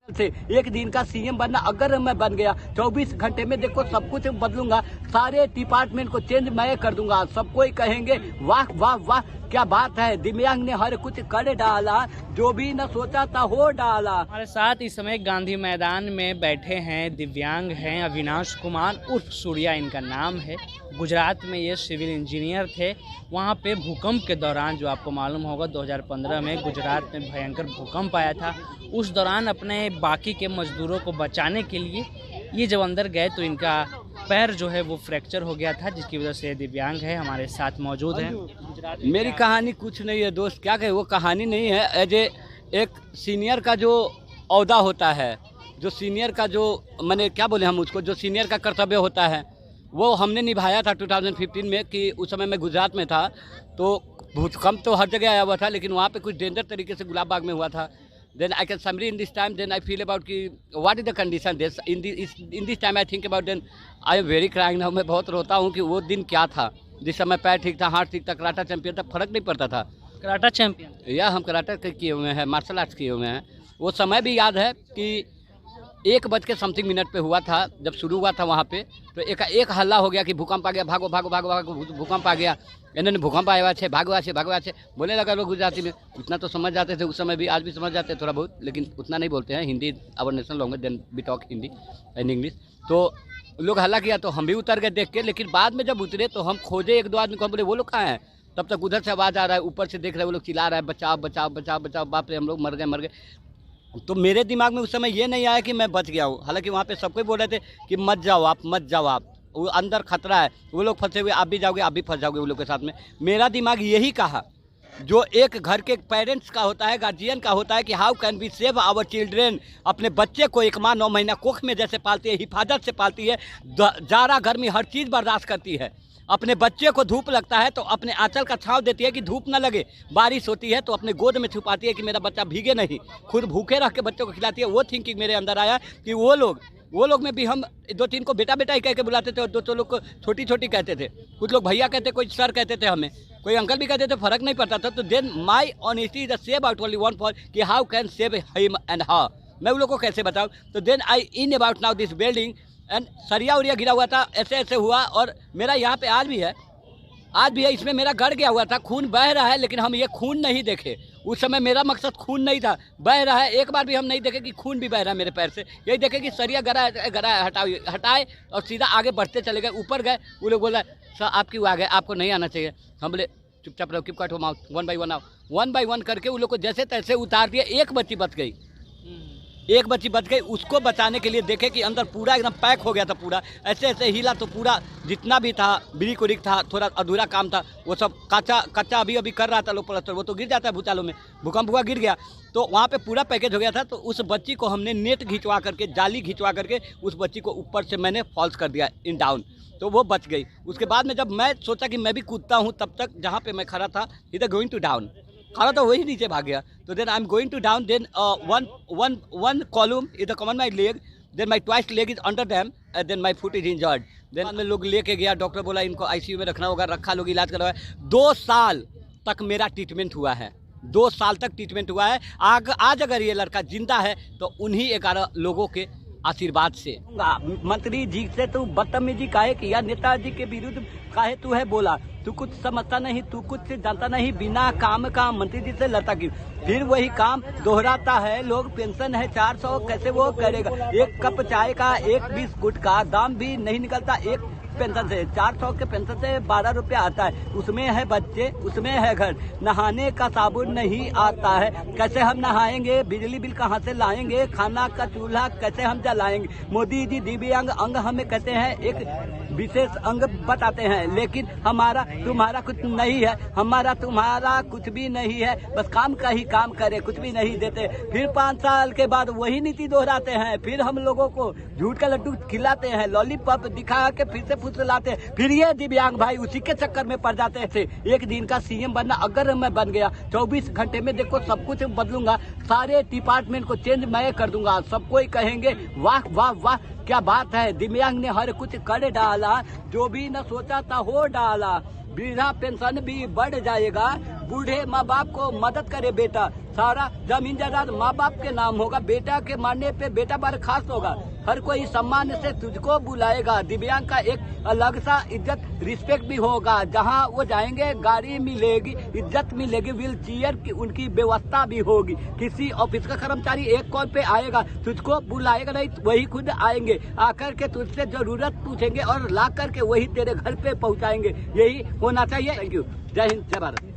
से एक दिन का सीएम बनना, अगर मैं बन गया 24 घंटे में देखो सब कुछ बदलूंगा, सारे डिपार्टमेंट को चेंज मैं कर दूंगा। सबको ही कहेंगे वाह वाह वाह क्या बात है, दिव्यांग ने हर कुछ कर डाला, जो भी न सोचा था हो डाला। हमारे साथ इस समय गांधी मैदान में बैठे हैं दिव्यांग हैं अविनाश कुमार उर्फ सूर्या इनका नाम है। गुजरात में ये सिविल इंजीनियर थे। वहाँ पे भूकंप के दौरान, जो आपको मालूम होगा 2015 में गुजरात में भयंकर भूकंप आया था, उस दौरान अपने बाकी के मजदूरों को बचाने के लिए ये जब अंदर गए तो इनका पैर जो है वो फ्रैक्चर हो गया था, जिसकी वजह से दिव्यांग है। हमारे साथ मौजूद हैं। मेरी कहानी कुछ नहीं है दोस्त, क्या कहे, वो कहानी नहीं है। एज एक सीनियर का जो औहदा होता है, जो सीनियर का जो मैंने क्या बोले हम उसको, जो सीनियर का कर्तव्य होता है, वो हमने निभाया था 2015 में। कि उस समय मैं गुजरात में था, तो भूकंप तो हर जगह आया हुआ था, लेकिन वहाँ पे कुछ डेंजर तरीके से गुलाब बाग में हुआ था। Then I can summary in this time. Then I feel about कि what is the condition this in this time I think about then I am very crying now। मैं बहुत रोता हूँ कि वो दिन क्या था जिस समय पैर ठीक था, हाथ ठीक था, कराटा चैंपियन था, फर्क नहीं पड़ता था। कराटा चैंपियन या हम कराटा किए हुए हैं, मार्शल आर्ट्स किए हुए हैं। वो समय भी याद है कि 1:समथिंग पे हुआ था, जब शुरू हुआ था वहाँ पे, तो एक हल्ला हो गया कि भूकंप आ गया, भागो भागो भागो भागो, भूकंप आ गया, इन्होंने भूकंप आया है, भागवा छे बोलने लगा लोग गुजराती में। इतना तो समझ जाते थे उस समय भी, आज भी समझ जाते हैं थोड़ा बहुत, लेकिन उतना नहीं बोलते हैं। Hindi our national language, then we talk Hindi and English. तो लोग हल्ला किया तो हम भी उतर गए देख के, लेकिन बाद में जब उतरे तो हम खोजे 1-2 आदमी को, हम बोले वो लोग कहाँ हैं। तब तक उधर से आवाज़ आ रहा है, ऊपर से देख रहे हैं वो लोग चिल्ला रहा है बचाओ बचाओ बचाओ बचाओ, बाप रे हम लोग मर गए। तो मेरे दिमाग में उस समय ये नहीं आया कि मैं बच गया हूँ। हालांकि वहाँ पे सबको बोल रहे थे कि मत जाओ आप, वो अंदर खतरा है, वो लोग फंसे हुए, आप भी जाओगे, आप भी फंस जाओगे वो लोग के साथ में। मेरा दिमाग यही कहा, जो एक घर के पेरेंट्स का होता है, गार्जियन का होता है, कि how can we save our children. अपने बच्चे को एक माँ 9 महीना कोख में जैसे पालती है, हिफाजत से पालती है, जाड़ा गर्मी हर चीज़ बर्दाश्त करती है। अपने बच्चे को धूप लगता है तो अपने आंचल का छांव देती है कि धूप ना लगे, बारिश होती है तो अपने गोद में छुपाती है कि मेरा बच्चा भीगे नहीं, खुद भूखे रह के बच्चों को खिलाती है। वो थिंकिंग मेरे अंदर आया कि वो लोग में भी हम 2-3 को बेटा बेटा ही कह के बुलाते थे, और 2 लोग को छोटी छोटी कहते थे। कुछ लोग भैया कहते, कोई सर कहते थे, हमें कोई अंकल भी कहते थे, फर्क नहीं पड़ता था। तो then my honesty is the save out only one for कि how can save him and how, मैं उन लोग को कैसे बताऊँ। तो then I in about now this building and सरिया उरिया गिरा हुआ था, ऐसे हुआ। और मेरा यहाँ पे आज भी है, इसमें मेरा गड़ गया हुआ था, खून बह रहा है, लेकिन हम ये खून नहीं देखे। उस समय मेरा मकसद खून नहीं था, बह रहा है, एक बार भी हम नहीं देखे कि खून भी बह रहा है मेरे पैर से। यही देखे कि सरिया गरा हटाए और सीधा आगे बढ़ते चले गए। ऊपर गए, वो लोग बोला सर आप क्यों आ गए, आपको नहीं आना चाहिए। हम बोले चुपचाप रहो, कीप क्वाइट हो माउथ, 1 by 1 आओ। 1 by 1 करके उन लोग को जैसे तैसे उतार दिया। एक बच्ची बच गई, उसको बचाने के लिए देखे कि अंदर पूरा एकदम पैक हो गया था, पूरा ऐसे हिला तो पूरा जितना भी था बिरिक उरिक था, थोड़ा अधूरा काम था, वो सब कच्चा अभी कर रहा था लोग प्लस्तर। वो तो गिर जाता है भूचालों में, भूकंप हुआ गिर गया, तो वहाँ पे पूरा पैकेज हो गया था। तो उस बच्ची को हमने नेट घिंचवा करके, जाली घिंचवा करके उस बच्ची को ऊपर से मैंने फॉल्स कर दिया इन डाउन, तो वो बच गई। उसके बाद में जब मैं सोचा कि मैं भी कूदता हूँ, तब तक जहाँ पे मैं खड़ा था, इधर गोइंग टू डाउन खड़ा तो वही नीचे भाग गया। तो then I am going to down, then one column is common my leg, then my twice leg is under them, then my foot is injured. Then मैं लोग लेके गया, डॉक्टर बोला इनको आईसीयू में रखना होगा, रखा, लोग इलाज करवाया। 2 साल तक मेरा ट्रीटमेंट हुआ है, 2 साल तक ट्रीटमेंट हुआ है। आज अगर ये लड़का जिंदा है तो उन्हीं 11 लोगों के आशीर्वाद से। मंत्री जी से तू बदतमीजी काहे किया, नेताजी के विरुद्ध काहे तू है बोला, तू कुछ समझता नहीं, तू कुछ जानता नहीं, बिना काम का मंत्री जी से लड़ता क्यों। फिर वही काम दोहराता है, लोग पेंशन है 400 कैसे वो करेगा। एक कप चाय का, एक बिस्कुट का दाम भी नहीं निकलता एक पेंशन से। 400 के पेंशन से 12 रुपया आता है, उसमें है बच्चे, उसमें है घर, नहाने का साबुन नहीं आता है, कैसे हम नहाएंगे, बिजली बिल कहाँ से लाएंगे, खाना का चूल्हा कैसे हम जलाएंगे। मोदी जी दिव्यांग अंग हमें कहते हैं, एक विशेष अंग बताते हैं, लेकिन हमारा तुम्हारा कुछ नहीं है, हमारा तुम्हारा कुछ भी नहीं है, बस काम का ही काम करे, कुछ भी नहीं देते। फिर 5 साल के बाद वही नीति दोहराते हैं, फिर हम लोगों को झूठ का लड्डू खिलाते हैं, लॉलीपॉप दिखा के फिर से फुसलाते हैं। फिर ये दिव्यांग भाई उसी के चक्कर में पड़ जाते थे। एक दिन का सीएम बनना, अगर मैं बन गया 24 घंटे में देखो सब कुछ बदलूंगा, सारे डिपार्टमेंट को चेंज मैं कर दूंगा। सबको ही कहेंगे वाह वाह वाह क्या बात है, दिव्यांग ने हर कुछ कर डाला, जो भी न सोचा था हो डाला। वृद्धा पेंशन भी बढ़ जाएगा, बूढ़े माँ बाप को मदद करे बेटा। सारा जमीन जायदाद माँ बाप के नाम होगा। बेटा के मारने पे बेटा बर्खास्त होगा। हर कोई सम्मान से तुझको बुलाएगा। दिव्यांग का एक अलग सा इज्जत रिस्पेक्ट भी होगा। जहाँ वो जाएंगे गाड़ी मिलेगी, इज्जत मिलेगी, व्हील चेयर की उनकी व्यवस्था भी होगी। किसी ऑफिस का कर्मचारी एक कॉल पे आएगा, तुझको बुलाएगा नहीं, वही खुद आएंगे, आकर के तुझसे जरूरत पूछेंगे और ला करके वही तेरे घर पे पहुँचाएंगे। यही होना चाहिए। Thank you. जय हिंद, जय भारत।